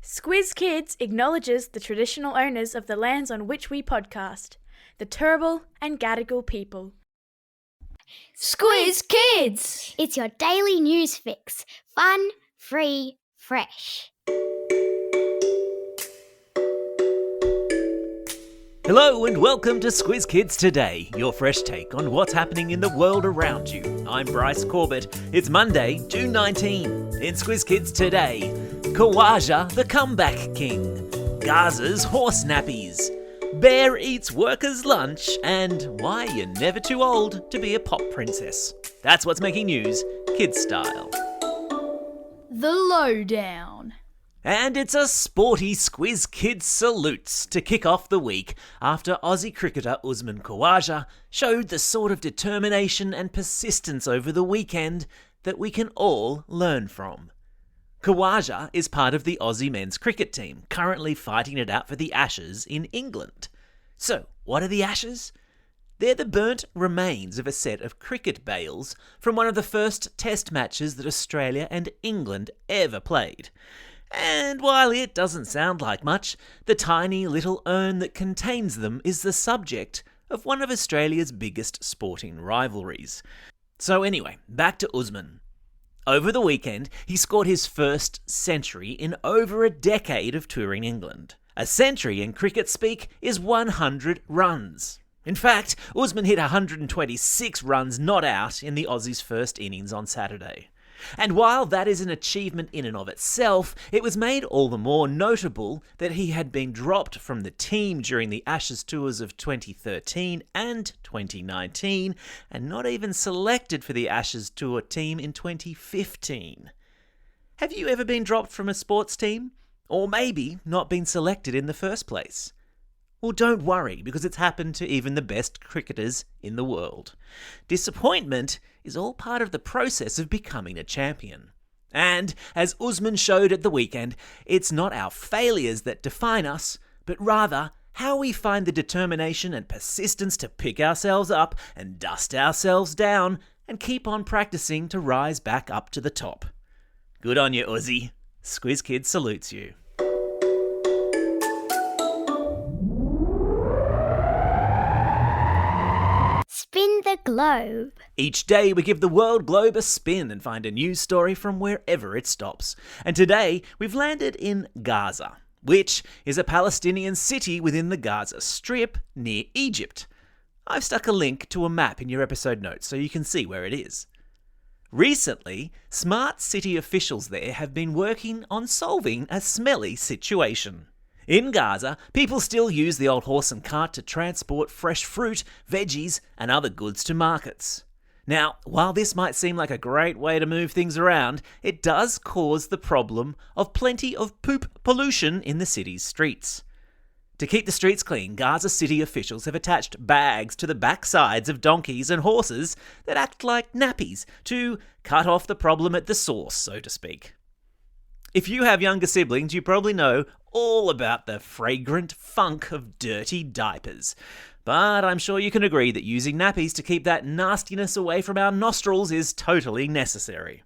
Squiz Kids acknowledges the traditional owners of the lands on which we podcast, the Turrbal and Gadigal people. Squiz Kids! It's your daily news fix. Fun, free, fresh. Hello and welcome to Squiz Kids Today, your fresh take on what's happening in the world around you. I'm Bryce Corbett. It's Monday, June 19. In Squiz Kids Today, Khawaja, the comeback king, Gaza's horse nappies, bear eats workers' lunch, and why you're never too old to be a pop princess. That's what's making news, kids style. The lowdown. And it's a sporty Squiz Kids salutes to kick off the week after Aussie cricketer Usman Khawaja showed the sort of determination and persistence over the weekend that we can all learn from. Khawaja is part of the Aussie men's cricket team, currently fighting it out for the Ashes in England. So, what are the Ashes? They're the burnt remains of a set of cricket bales from one of the first test matches that Australia and England ever played. And while it doesn't sound like much, the tiny little urn that contains them is the subject of one of Australia's biggest sporting rivalries. So anyway, back to Usman. Over the weekend, he scored his first century in over a decade of touring England. A century in cricket speak is 100 runs. In fact, Usman hit 126 runs not out in the Aussies' first innings on Saturday. And while that is an achievement in and of itself, it was made all the more notable that he had been dropped from the team during the Ashes tours of 2013 and 2019, and not even selected for the Ashes tour team in 2015. Have you ever been dropped from a sports team? Or maybe not been selected in the first place? Well, don't worry, because it's happened to even the best cricketers in the world. Disappointment is all part of the process of becoming a champion. And, as Usman showed at the weekend, it's not our failures that define us, but rather how we find the determination and persistence to pick ourselves up and dust ourselves down and keep on practicing to rise back up to the top. Good on you, Uzi. Squiz Kids salutes you. Spin the globe. Each day we give the world globe a spin and find a news story from wherever it stops. And today we've landed in Gaza, which is a Palestinian city within the Gaza Strip near Egypt. I've stuck a link to a map in your episode notes so you can see where it is. Recently, smart city officials there have been working on solving a smelly situation. In Gaza, people still use the old horse and cart to transport fresh fruit, veggies, and other goods to markets. Now, while this might seem like a great way to move things around, it does cause the problem of plenty of poop pollution in the city's streets. To keep the streets clean, Gaza city officials have attached bags to the backsides of donkeys and horses that act like nappies to cut off the problem at the source, so to speak. If you have younger siblings, you probably know all about the fragrant funk of dirty diapers. But I'm sure you can agree that using nappies to keep that nastiness away from our nostrils is totally necessary.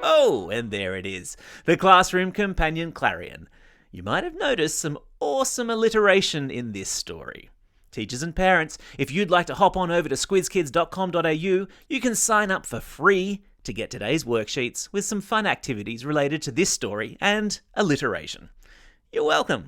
Oh, and there it is, the classroom companion clarion. You might have noticed some awesome alliteration in this story. Teachers and parents, if you'd like to hop on over to squizkids.com.au, you can sign up for free to get today's worksheets with some fun activities related to this story and alliteration. You're welcome.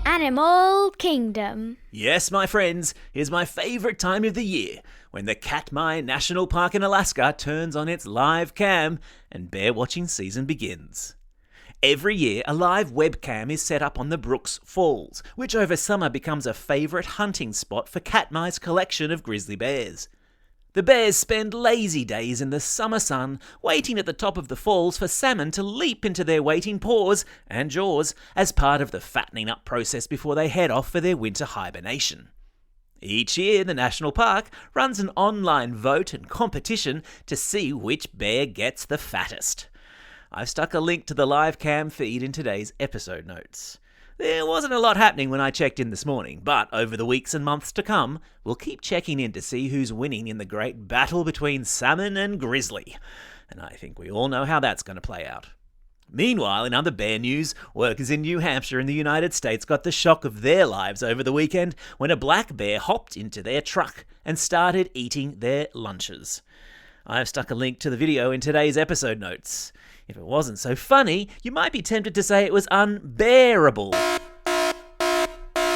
Animal Kingdom. Yes, my friends, here's my favourite time of the year, when the Katmai National Park in Alaska turns on its live cam and bear watching season begins. Every year, a live webcam is set up on the Brooks Falls, which over summer becomes a favourite hunting spot for Katmai's collection of grizzly bears. The bears spend lazy days in the summer sun, waiting at the top of the falls for salmon to leap into their waiting paws and jaws as part of the fattening up process before they head off for their winter hibernation. Each year, the National Park runs an online vote and competition to see which bear gets the fattest. I've stuck a link to the live cam feed in today's episode notes. There wasn't a lot happening when I checked in this morning, but over the weeks and months to come, we'll keep checking in to see who's winning in the great battle between salmon and grizzly. And I think we all know how that's going to play out. Meanwhile, in other bear news, workers in New Hampshire in the United States got the shock of their lives over the weekend when a black bear hopped into their truck and started eating their lunches. I've stuck a link to the video in today's episode notes. If it wasn't so funny, you might be tempted to say it was unbearable.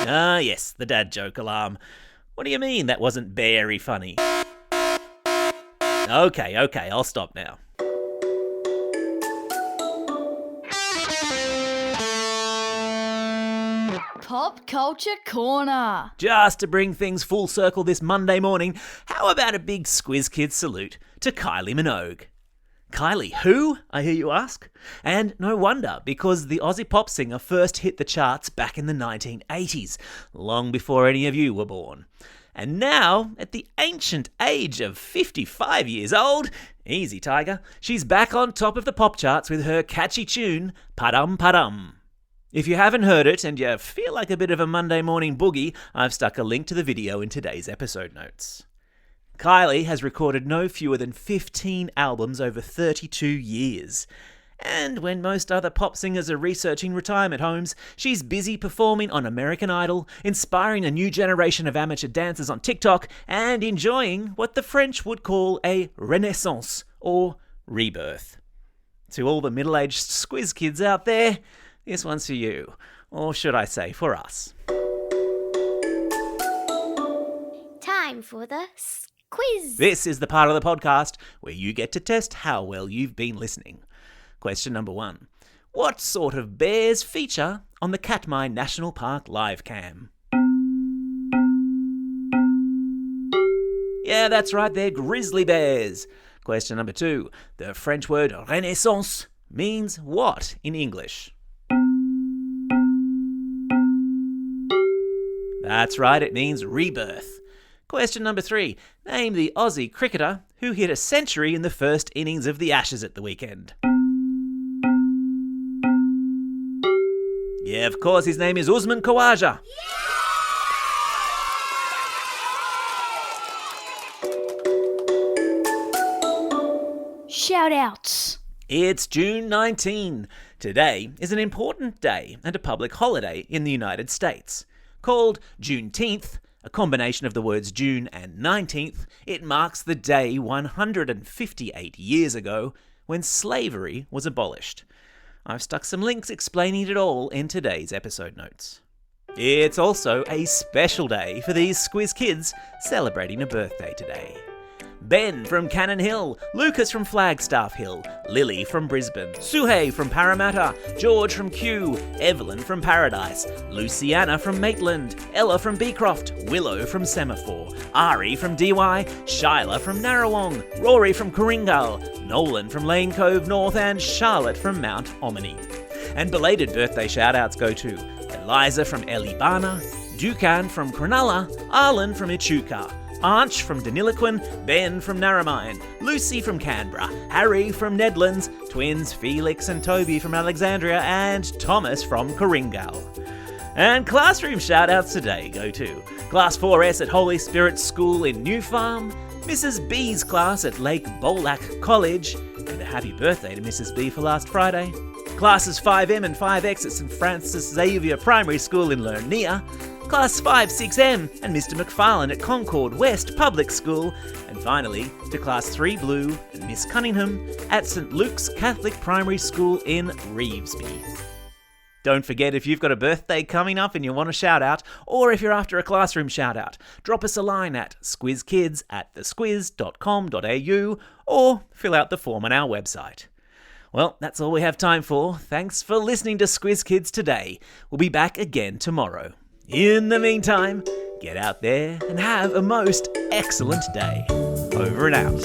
Ah, yes, the dad joke alarm. What do you mean that wasn't very funny? Okay, I'll stop now. Pop Culture Corner. Just to bring things full circle this Monday morning, how about a big Squiz Kids salute to Kylie Minogue? Kylie who, I hear you ask? And no wonder, because the Aussie pop singer first hit the charts back in the 1980s, long before any of you were born. And now, at the ancient age of 55 years old, easy tiger, she's back on top of the pop charts with her catchy tune, Padum Padum. If you haven't heard it and you feel like a bit of a Monday morning boogie, I've stuck a link to the video in today's episode notes. Kylie has recorded no fewer than 15 albums over 32 years. And when most other pop singers are researching retirement homes, she's busy performing on American Idol, inspiring a new generation of amateur dancers on TikTok, and enjoying what the French would call a renaissance, or rebirth. To all the middle-aged Squiz kids out there, this one's for you. Or should I say, for us. Time for the Squiz. This is the part of the podcast where you get to test how well you've been listening. Question number 1. What sort of bears feature on the Katmai National Park live cam? Yeah, that's right, they're grizzly bears. Question number 2. The French word renaissance means what in English? That's right, it means rebirth. Question number 3. Name the Aussie cricketer who hit a century in the first innings of the Ashes at the weekend. Yeah, of course, his name is Usman Khawaja. Shout-outs. It's June 19. Today is an important day and a public holiday in the United States. Called Juneteenth, a combination of the words June and 19th, it marks the day 158 years ago when slavery was abolished. I've stuck some links explaining it all in today's episode notes. It's also a special day for these Squiz kids celebrating a birthday today. Ben from Cannon Hill, Lucas from Flagstaff Hill, Lily from Brisbane, Suhey from Parramatta, George from Kew, Evelyn from Paradise, Luciana from Maitland, Ella from Beecroft, Willow from Semaphore, Ari from DY, Shyla from Narrawong, Rory from Coringal, Nolan from Lane Cove North, and Charlotte from Mount Omni. And belated birthday shout-outs go to Eliza from Elibana, Dukan from Cronulla, Arlen from Echuca, Arch from Deniliquin, Ben from Narromine, Lucy from Canberra, Harry from Nedlands, twins Felix and Toby from Alexandria, and Thomas from Coringal. And classroom shout-outs today go to Class 4S at Holy Spirit School in New Farm, Mrs. B's class at Lake Bolac College, and a happy birthday to Mrs. B for last Friday. Classes 5M and 5X at St Francis Xavier Primary School in Lernia, Class 5, 6M and Mr. McFarlane at Concord West Public School, and finally to Class 3 Blue and Miss Cunningham at St Luke's Catholic Primary School in Revesby. Don't forget, if you've got a birthday coming up and you want a shout out, or if you're after a classroom shout out, drop us a line at squizkids@thesquiz.com.au or fill out the form on our website. Well, that's all we have time for. Thanks for listening to Squiz Kids today. We'll be back again tomorrow. In the meantime, get out there and have a most excellent day. Over and out.